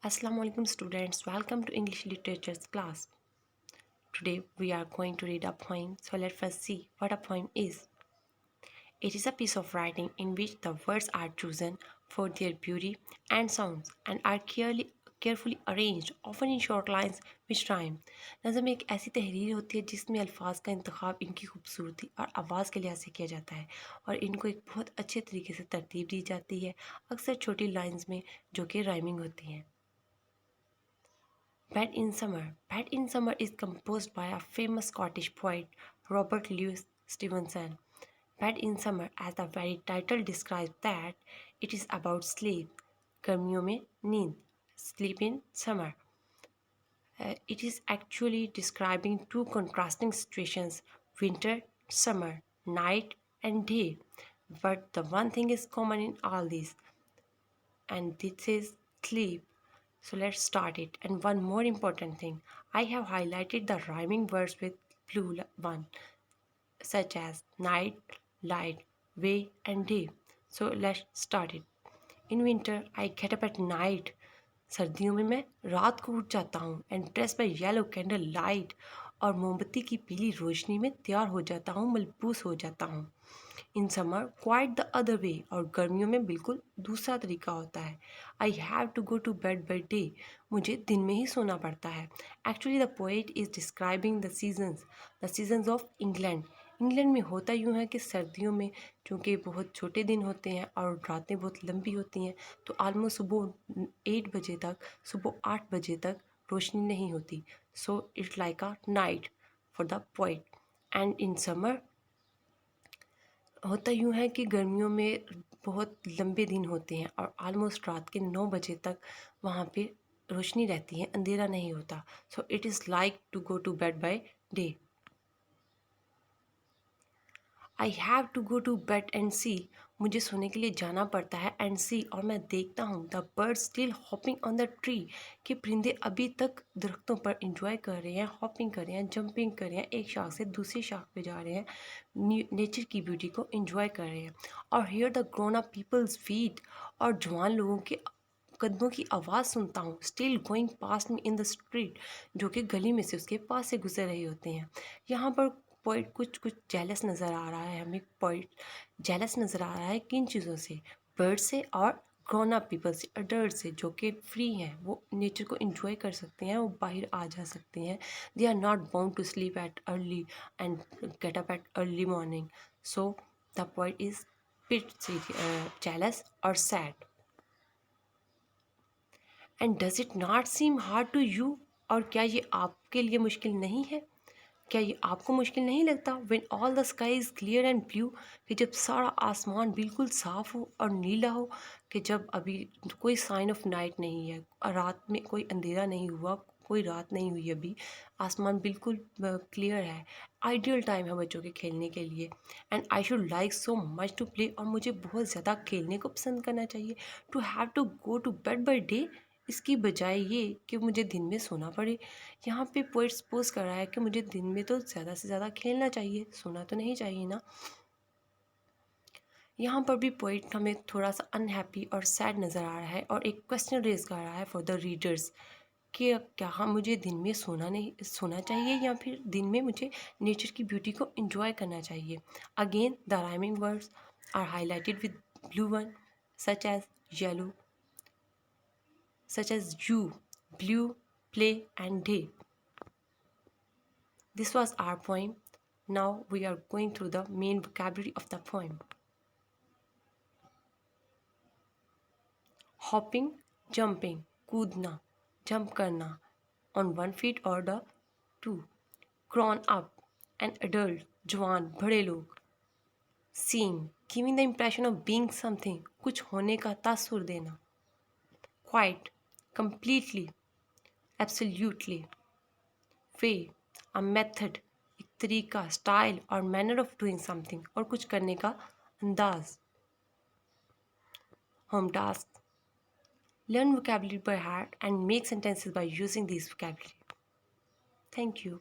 Assalamu alaikum students, welcome to English Literature's class. Today we are going to read a poem, so let us see what a poem is. It is a piece of writing in which the words are chosen for their beauty and sounds and are carefully arranged, often in short lines which rhyme. नज़म एक ऐसी तहरीर होती है जिसमें अल्फाज का इंतखाब इनकी खूबसूरती और आवाज़ के लिहाज से किया जाता है और इनको एक बहुत अच्छे तरीके से तरतीब दी जाती है, अक्सर छोटी लाइंस में जो कि राइमिंग होती हैं. Bad in Summer. Bad in Summer is composed by a famous Scottish poet, Robert Louis Stevenson. Bad in Summer, as the very title describes that, it is about sleep. गर्मियों में नींद. Sleep in summer. It is actually describing two contrasting situations, winter, summer, night and day. But the one thing is common in all these, and this is sleep. So let's start it. And one more important thing, I have highlighted the rhyming words with blue one, such as night, light, way, and day. So let's start it. In winter, I get up at night. सर्दियों में मैं रात को उठ जाता हूँ and dress by yellow candle light और मोमबत्ती की पीली रोशनी में तैयार हो जाता हूँ, मलबूस हो जाता हूँ. In summer quite the other way, और गर्मियों में बिल्कुल दूसरा तरीका होता है. I have to go to bed by day, मुझे दिन में ही सोना पड़ता है. Actually the poet is describing the seasons of England. England में होता यूँ है कि सर्दियों में चूँकि बहुत छोटे दिन होते हैं और रातें बहुत लंबी होती हैं, तो आलमोस्ट सुबह 8 बजे तक, सुबह 8 बजे तक रोशनी नहीं होती. So it's like a night for the poet. And in summer होता यूँ है कि गर्मियों में बहुत लंबे दिन होते हैं और आलमोस्ट रात के 9 बजे तक वहाँ पे रोशनी रहती है, अंधेरा नहीं होता. So it is like to go to bed by day. I have to go to bed and see, मुझे सोने के लिए जाना पड़ता है एंड सी, और मैं देखता हूँ the bird still hopping on the tree, कि परिंदे अभी तक दरख्तों पर इंजॉय कर रहे हैं, हॉपिंग कर रहे हैं, जंपिंग कर रहे हैं, एक शाख से दूसरी शाख पे जा रहे हैं, नेचर की ब्यूटी को इंजॉय कर रहे हैं. और hear the grown up people's feet, और जवान लोगों के कदमों की आवाज़ सुनता हूँ, still going past me in the street, जो कि गली में से उसके पास से गुजर रहे होते हैं. यहाँ पर पोइट कुछ कुछ जेलस नज़र आ रहा है, हमें पोइट जेलस नज़र आ रहा है किन चीज़ों से, बर्ड से और ग्रोन अप पीपल से, अडल्ट से, जो कि फ्री हैं, वो नेचर को इंजॉय कर सकते हैं, वो बाहर आ जा सकते हैं. They are not bound to sleep at early and get up at early morning. So the poet is bit jealous or sad. And does it not seem hard to you, और क्या ये आपके लिए मुश्किल नहीं है, क्या ये आपको मुश्किल नहीं लगता. When all the sky is clear and blue, कि जब सारा आसमान बिल्कुल साफ़ हो और नीला हो, कि जब अभी कोई साइन ऑफ नाइट नहीं है, रात में कोई अंधेरा नहीं हुआ, कोई रात नहीं हुई अभी, आसमान बिल्कुल क्लियर है. आइडियल टाइम है बच्चों के खेलने के लिए. And I should like so much to play, और मुझे बहुत ज़्यादा खेलने को पसंद करना चाहिए. To have to go to bed by day, इसकी बजाय ये कि मुझे दिन में सोना पड़े. यहाँ पे पोइट सपोज कर रहा है कि मुझे दिन में तो ज़्यादा से ज़्यादा खेलना चाहिए, सोना तो नहीं चाहिए ना. यहाँ पर भी पोइट हमें थोड़ा सा अनहैप्पी और सैड नज़र आ रहा है और एक क्वेश्चन रेज कर रहा है फॉर द रीडर्स कि क्या हाँ मुझे दिन में सोना चाहिए, या फिर दिन में मुझे नेचर की ब्यूटी को इंजॉय करना चाहिए. Again the rhyming words are highlighted with blue one, such as yellow, such as you, blue, play, and day. This was our poem. Now we are going through the main vocabulary of the poem. Hopping, jumping, कूदना, jump करना, on one feet or the two. Grown up, an adult, जवान, बड़े लोग. Seem, giving the impression of being something, कुछ होने का तासुर देना. Quite, completely, absolutely. Way, a method, एक तरीका, स्टाइल और मैनर ऑफ डूइंग समथिंग, और कुछ करने का अंदाज. Home task, learn vocabulary by heart and make sentences by using these vocabulary. Thank you.